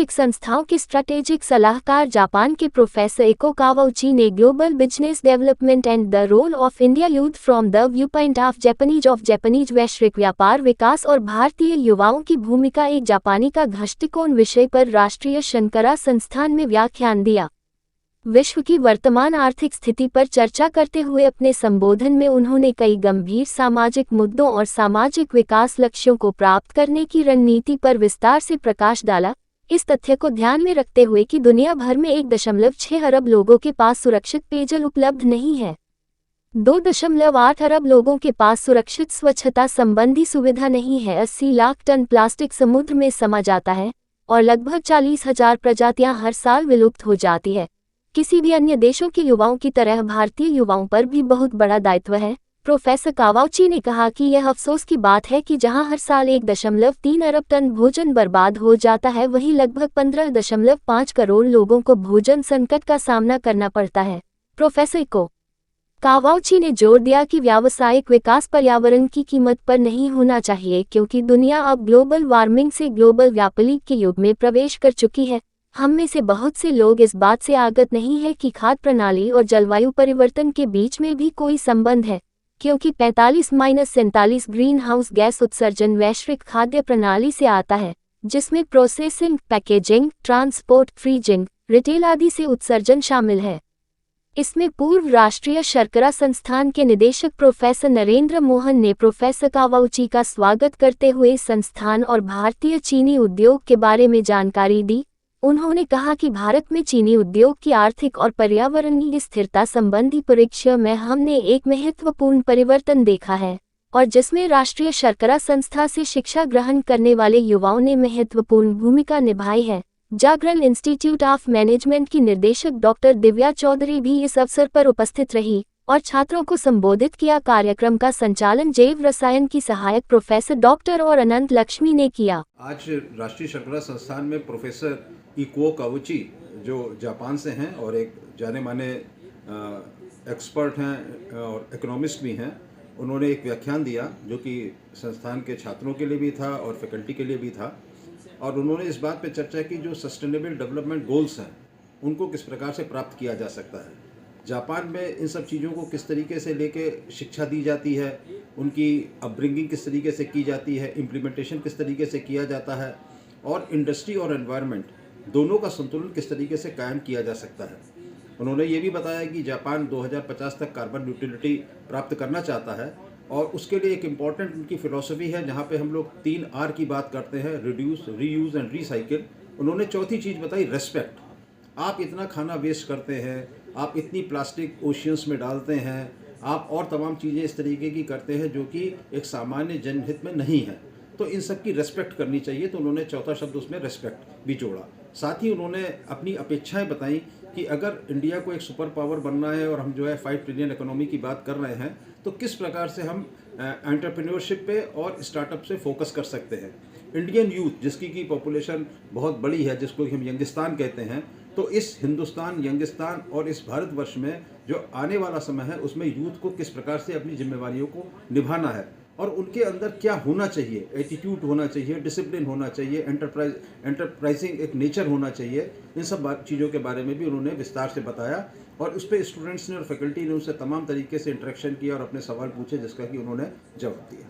वैश्विक संस्थाओं के स्ट्रैटेजिक सलाहकार जापान के प्रोफेसर एको कावाउची ने global business development and the role of India youth from the view point of Japanese वैश्विक व्यापार विकास और भारतीय युवाओं की भूमिका एक जापानी का दृष्टिकोण विषय पर राष्ट्रीय शंकरा संस्थान में व्याख्यान दिया। विश्व की वर्तमान आर्थिक स्थिति पर चर्चा करते हुए अपने संबोधन में उन्होंने कई गंभीर सामाजिक मुद्दों और सामाजिक विकास लक्ष्यों को प्राप्त करने की रणनीति पर विस्तार से प्रकाश डाला, इस तथ्य को ध्यान में रखते हुए कि दुनिया भर में 1.6 अरब लोगों के पास सुरक्षित पेयजल उपलब्ध नहीं है, 2.8 अरब लोगों के पास सुरक्षित स्वच्छता संबंधी सुविधा नहीं है, 80 लाख टन प्लास्टिक समुद्र में समा जाता है और लगभग 40,000 प्रजातियां हर साल विलुप्त हो जाती है। किसी भी अन्य देशों के युवाओं की तरह भारतीय युवाओं पर भी बहुत बड़ा दायित्व है। प्रोफेसर कावाउची ने कहा कि यह अफसोस की बात है कि जहां हर साल 1.3 अरब टन भोजन बर्बाद हो जाता है, वहीं लगभग 15.5 करोड़ लोगों को भोजन संकट का सामना करना पड़ता है। प्रोफेसर कावाउची ने जोर दिया कि व्यावसायिक विकास पर्यावरण की कीमत पर नहीं होना चाहिए, क्योंकि दुनिया अब ग्लोबल वार्मिंग से ग्लोबल व्यापार के युग में प्रवेश कर चुकी है। हम में से बहुत से लोग इस बात से अवगत नहीं है कि खाद्य प्रणाली और जलवायु परिवर्तन के बीच में भी कोई संबंध है, क्योंकि 45-47 ग्रीन हाउस गैस उत्सर्जन वैश्विक खाद्य प्रणाली से आता है, जिसमें processing, packaging, transport, freezing, retail आदि से उत्सर्जन शामिल है। इसमें पूर्व राष्ट्रीय शर्करा संस्थान के निदेशक प्रोफेसर नरेंद्र मोहन ने प्रोफेसर कावाउची का स्वागत करते हुए संस्थान और भारतीय चीनी उद्योग के बारे में जानकारी दी। उन्होंने कहा कि भारत में चीनी उद्योग की आर्थिक और पर्यावरणीय स्थिरता संबंधी परीक्षा में हमने एक महत्वपूर्ण परिवर्तन देखा है, और जिसमें राष्ट्रीय शर्करा संस्था से शिक्षा ग्रहण करने वाले युवाओं ने महत्वपूर्ण भूमिका निभाई है। जागरण इंस्टीट्यूट ऑफ मैनेजमेंट की निर्देशक डॉक्टर दिव्या चौधरी भी इस अवसर पर उपस्थित रही और छात्रों को संबोधित किया। कार्यक्रम का संचालन जैव रसायन की सहायक प्रोफेसर डॉक्टर और अनंत लक्ष्मी ने किया। आज राष्ट्रीय शर्करा संस्थान में प्रोफेसर एको कावाउची जो जापान से हैं और एक जाने माने एक्सपर्ट हैं और इकोनॉमिस्ट भी हैं, उन्होंने एक व्याख्यान दिया जो कि संस्थान के छात्रों के लिए भी था और फैकल्टी के लिए भी था, और उन्होंने इस बात पे चर्चा की जो सस्टेनेबल डेवलपमेंट गोल्स हैं उनको किस प्रकार से प्राप्त किया जा सकता है। जापान में इन सब चीज़ों को किस तरीके से लेके शिक्षा दी जाती है, उनकी अपब्रिंगिंग किस तरीके से की जाती है, इम्प्लीमेंटेशन किस तरीके से किया जाता है, और इंडस्ट्री और एनवायरनमेंट दोनों का संतुलन किस तरीके से कायम किया जा सकता है। उन्होंने ये भी बताया कि जापान 2050 तक कार्बन न्यूट्रलिटी प्राप्त करना चाहता है, और उसके लिए एक इम्पॉर्टेंट उनकी फ़िलॉसफी है जहाँ पे हम लोग 3 R की बात करते हैं, रिड्यूस, रीयूज़ एंड रीसाइकिल। उन्होंने चौथी चीज़ बताई, रेस्पेक्ट। आप इतना खाना वेस्ट करते हैं, आप इतनी प्लास्टिक ओशियंस में डालते हैं, आप और तमाम चीज़ें इस तरीके की करते हैं जो कि एक सामान्य जनहित में नहीं है, तो इन सब की रेस्पेक्ट करनी चाहिए। तो उन्होंने चौथा शब्द उसमें रेस्पेक्ट भी जोड़ा। साथ ही उन्होंने अपनी अपेक्षाएं बताई कि अगर इंडिया को एक सुपर पावर बनना है और हम जो है 5 ट्रिलियन इकोनॉमी की बात कर रहे हैं, तो किस प्रकार से हम एंटरप्रेन्योरशिप पे और स्टार्टअप से फोकस कर सकते हैं। इंडियन यूथ जिसकी की पॉपुलेशन बहुत बड़ी है, जिसको हम यंगिस्तान कहते हैं, तो इस हिंदुस्तान, यंगिस्तान और इस भारतवर्ष में जो आने वाला समय है उसमें यूथ को किस प्रकार से अपनी जिम्मेवारियों को निभाना है और उनके अंदर क्या होना चाहिए, एटीट्यूड होना चाहिए, डिसिप्लिन होना चाहिए, एंटरप्राइजिंग एक नेचर होना चाहिए। इन सब चीज़ों के बारे में भी उन्होंने विस्तार से बताया, और उस पर स्टूडेंट्स ने और फैकल्टी ने उनसे तमाम तरीके से इंटरेक्शन किया और अपने सवाल पूछे, जिसका कि उन्होंने जवाब दिया।